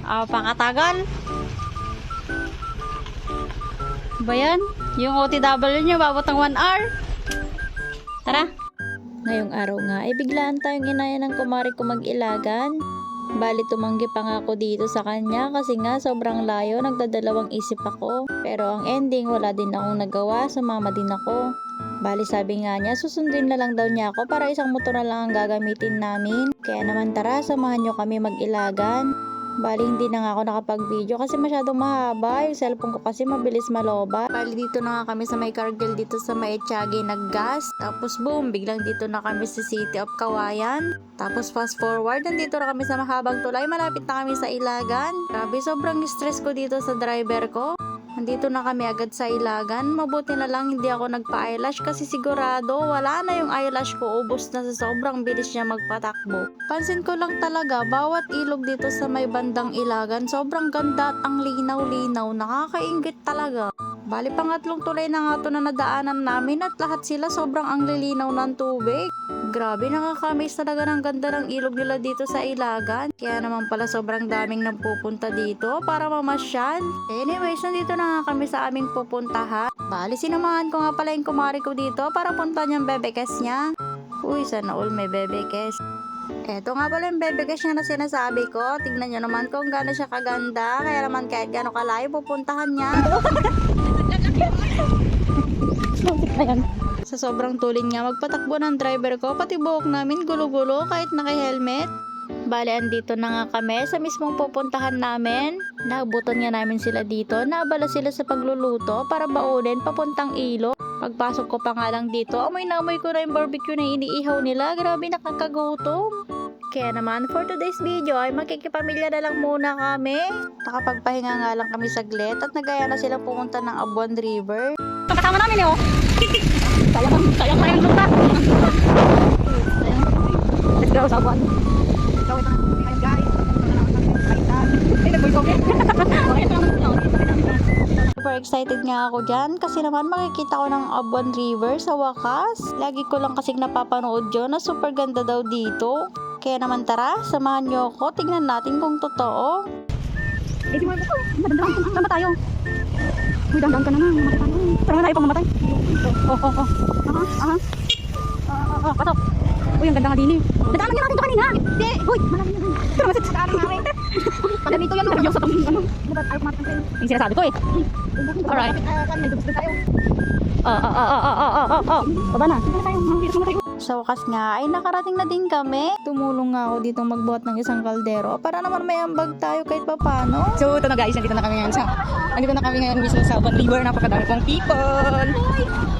Pakatagal. Ba yan? Yung OTW nyo, babot ng 1 hour. Tara. Ngayong araw nga, ay biglaan tayong inaya ng kumari ko mag-ilagan. Bali tumanggi pa nga ako dito sa kanya kasi nga sobrang layo, nagdadalawang isip ako. Pero ang ending, wala din akong nagawa, sumama din ako. Bali sabi nga niya, susunduin na lang daw niya ako para isang motor na lang ang gagamitin namin. Kaya naman tara, samahan nyo kami mag-ilagan. Bali hindi na nga ako nakapag-video kasi masyadong mahaba. Yung cellphone ko kasi mabilis maloba. Bali dito na nga kami sa may Cargill dito sa may Etiagi naggas. Tapos boom, biglang dito na kami sa City of Kawayan. Tapos fast forward, nandito na kami sa mahabang tulay. Malapit na kami sa Ilagan. Grabe, sobrang stress ko dito sa driver ko. Nandito na kami agad sa Ilagan. Mabuti na lang hindi ako nagpa-eyelash kasi sigurado wala na yung eyelash ko. Ubos na sa sobrang bilis niya magpatakbo. Pansin ko lang talaga, bawat ilog dito sa may bandang Ilagan, sobrang ganda at ang linaw-linaw. Nakakainggit talaga. Bali pangatlong tulay na nga ito na nadaanan namin at lahat sila sobrang ang lilinaw ng tubig. Grabe, nakakamiss talaga ng ganda ng ilog nila dito sa Ilagan. Kaya naman pala sobrang daming nagpupunta dito para mamasyal. Anyways, nandito na nga kami sa aming pupuntahan. Bali, sinamahan ko nga pala yung kumari ko dito para punta niyang bebekes niya. Uy, sana all may bebekes. Eto nga pala yung bebekes niya na sinasabi ko. Tignan niyo naman kung gaano siya kaganda. Kaya naman kahit gaano kalayo pupuntahan niya. Sa sobrang tuling niya, magpatakbo ng driver ko, pati buhok namin gulo-gulo kahit naka-helmet. Bale, andito na nga kami sa mismong pupuntahan namin. Naabutan nga namin sila dito, naabala sila sa pagluluto para baunin papuntang ilog. Pagpasok ko pa nga lang dito, amoy na amoy ko na yung barbecue na iniihaw nila. Grabe, nakakagutom. Kaya naman, for today's video ay makikipamilya na lang muna kami. Nakapagpahinga nga lang kami saglit at nagaya na silang pumunta ng Abuan River. Kasama namin eh, oh. Sayang pa yung lupa. Let's go sa Abuan. Super excited nga ako dyan kasi naman makikita ko ng Abuan River sa wakas. Lagi ko lang kasing napapanood yun na super ganda daw dito. Kaya naman tara, samahan nyo ako. Tignan natin kung totoo. Eh, di mo ito. Madandang tayo. Uy, dandang ka naman. Mamatay tayo. Parang tayo pang mamatay. Patok. Uy, ang ganda nga din eh. Nadaanan niya natin ito kanina. Hindi. Uy, malalim na. Pero masit sa daanan namin. Pag ganito yan, yung sa pang ano. Dapat ayaw kumatin kayo. Yung sinasabi ko eh. Alright. May dubos tayo. Baba na. Sa wakas nga ay nakarating na din kami. Tumulong nga ako dito magbuhat ng isang kaldero para naman may ambag tayo kahit papano. So ito na guys, nandito na kami ngayon mismo sa Abuan River. Napakadami pong people.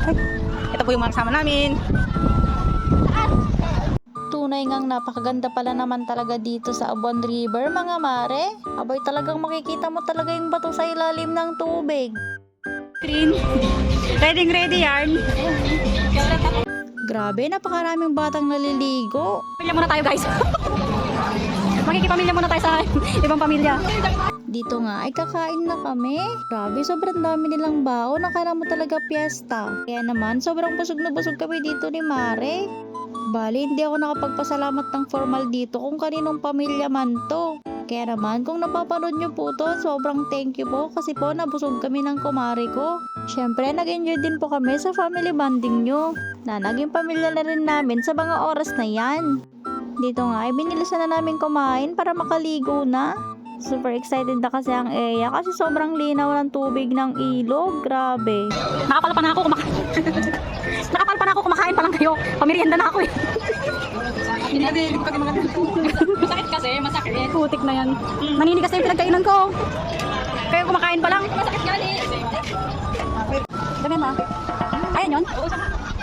Ay, ito po yung mga kasama namin. Tunay ngang napakaganda pala naman talaga dito sa Abuan River, mga mare. Abay, talagang makikita mo talaga yung bato sa ilalim ng tubig. Green. Ready yarn. Grabe, napakaraming batang naliligo. Pamilya muna tayo guys. Makikipamilya muna tayo sa ibang pamilya. Dito nga ay kakain na kami. Grabe, sobrang dami nilang baon. Nakala mo talaga piyesta. Kaya naman, sobrang busog na busog kami dito ni Mare. Bali, hindi ako nakapagpasalamat ng formal dito kung kaninong pamilya man to. Kaya naman, kung napapanood nyo po to, sobrang thank you po kasi po nabusog kami ng kumari ko. Syempre, nag-enjoy din po kami sa family bonding nyo na naging pamilya na rin namin sa mga oras na yan. Dito nga ay binilisan na namin kumain para makaligo na. Super excited na kasi ang Eya kasi sobrang linaw ng tubig ng ilog. Grabe. Nakapalpa na ako kumakain pa lang kayo. Pamerienda na ako eh. Masakit kasi, masakit. Putik na yan. Naninigas na yung pinagkainan ko. Kaya kumakain pa lang. Masakit nga eh. Dami ma. Ayan yun?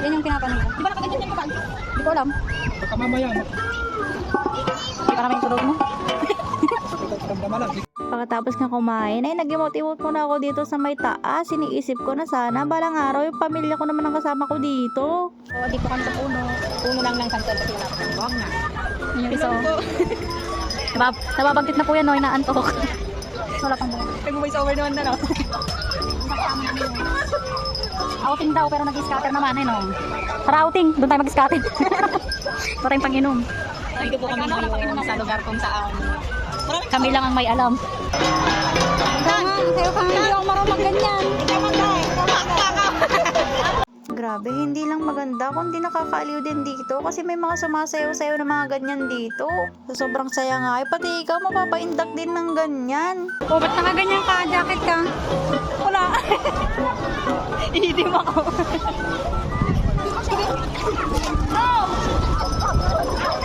Yan yung pinapanin ko. Di ba nakaganyan yan kapag? Di ko alam. Baka mamaya. Di pa naman yung tulog mo. Pagkatapos nga kumain ay nag-emote-emote muna ako dito sa may taas. Iniisip ko na sana balang araw yung pamilya ko naman ang kasama ko dito. Oo, dito kami sa puno. Puno lang ng santol kasi wala pa. Huwag na. Piso. Nababagtit na po yan, no? Inaantok. Wala pang buwan. Nag-voice over naman na, no? Outing daw, pero nag-scatter naman, eh, no? Para outing, doon tayo mag-scatter. Para yung pang-inom. Dito po kami ngayon sa lugar kung saan. Maraming Kami lang ang may alam. Sayo ka nga, hindi ako marunong ganyan. Grabe, hindi lang maganda, kundi nakakaaliw din dito kasi may mga sumasayaw-sayaw na mga ganyan dito. So, sobrang saya nga, pati ikaw mapapaindak din ng ganyan. O, ba't nakaganyan ka? Jacket ka? Wala. Ihidim ako.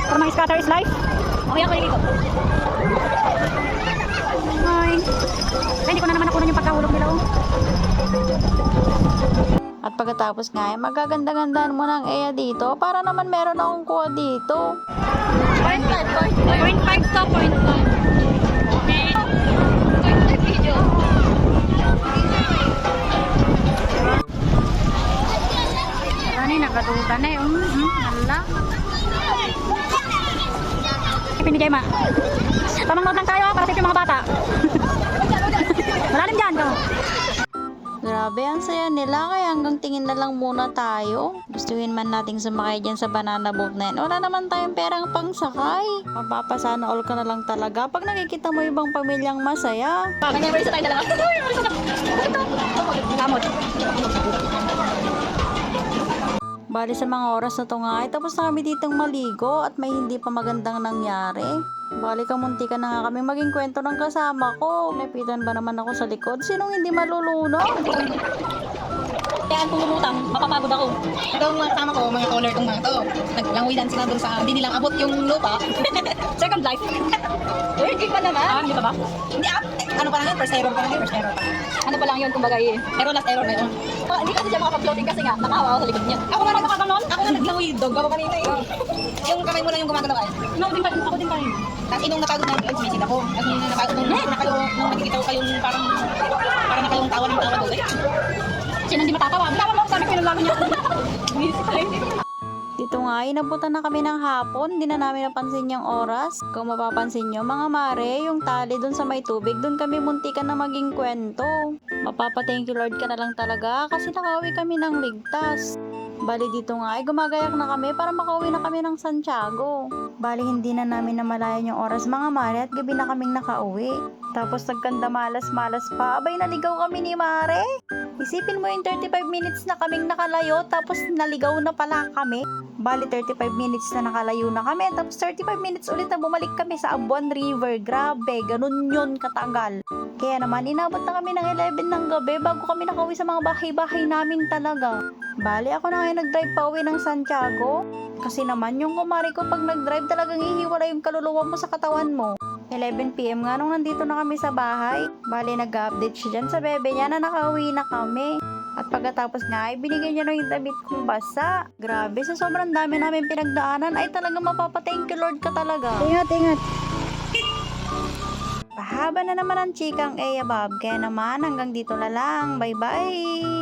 Para mga scatter is life? Okay, ako dito. Hi. Ay, hindi ko na naman nakunan yung pagkahulog nila. Oh. At pagkatapos nga, magaganda-gandaan mo ng Eya dito para naman meron akong kuha dito. 0.5 to 0.5 video. Ano yung nagkatuta na eh. Hala. Pinigay ma. Tamang note lang tayo para safe yung mga bata. Malalim dyan. Go. Grabe, ang saya nila kaya hanggang tingin na lang muna tayo. Gustuhin man nating sumakay dyan sa banana boat na yan. Wala naman tayong perang pangsakay. Mapapasana all ka na lang talaga pag nakikita mo ibang pamilyang masaya. Nag-memory sa tayo dalawa. Kamot. Bali sa mga oras na to nga ay tapos na kami ditong maligo at may hindi pa magandang nangyari. Bali kamunti ka na nga kami maging kwento ng kasama ko. Napitan ba naman ako sa likod? Sinong hindi malulunod? Kaya kung lumutang, mapapagod ako. Itong mga kasama ko, mga caller tong mga to. Naglanguyan sila dun sa, hindi nilang abot yung lupa. Second life. Virgin pa naman. Ah, hindi pa ba? Hindi ano pa lang yun, first error pa lang yun, first error pa. Ano pa lang yun, kumbaga eh. Pero last error na yun. Hindi kasi siya makaka-floating kasi nga, nakahawa ako sa likod niya. Ako nga nakakaganon, ako nga naglanguy dog ako kanina eh. Yung kamay mo lang yung gumagalaw ay. No, din pa rin, ako din pa rin. Tapos inong napagod na yun, sumisid ako. Tapos nung nakikita ko kayong parang nakayong tawa ng tawa doon. Sino hindi matatawa? Bitawan mo ako, sabi ko yun lang niya. Dito nga, inabutan na kami ng hapon. Di na namin napansin yung oras. Kung mapapansin nyo, mga mare, yung tali dun sa may tubig, dun kami muntikan na maging kwento. Mapapa-thank you Lord ka na lang talaga kasi nakauwi kami ng ligtas. Bali dito nga, ay gumagayak na kami para makauwi na kami ng Santiago. Bali hindi na namin namalayan yung oras mga mare at gabi na kaming nakauwi. Tapos nagkanda malas-malas pa, abay naligaw kami ni mare. Isipin mo yung 35 minutes na kaming nakalayo tapos naligaw na pala kami. Bali 35 minutes na nakalayo na kami tapos 35 minutes ulit na bumalik kami sa Abuan River. Grabe, ganun yun katagal. Kaya naman inabot na kami ng 11 ng gabi bago kami nakauwi sa mga bahay-bahay namin talaga. Bali ako na ngayon nag-drive pa uwi ng Santiago. Kasi naman yung kumari ko pag nag-drive talagang hihiwala yung kaluluwa mo sa katawan mo. 11 PM nga nung nandito na kami sa bahay. Bali nag-update siya dyan sa bebe niya na nakauwi na kami. At pagkatapos nga ay binigay niya na yung damit kong basa. Grabe, sa sobrang dami namin pinagdaanan ay talagang mapapa-thank you Lord ka talaga. Ingat, ingat. Pahaba na naman ang chikang Eya Bob. Kaya naman hanggang dito na lang. Bye bye!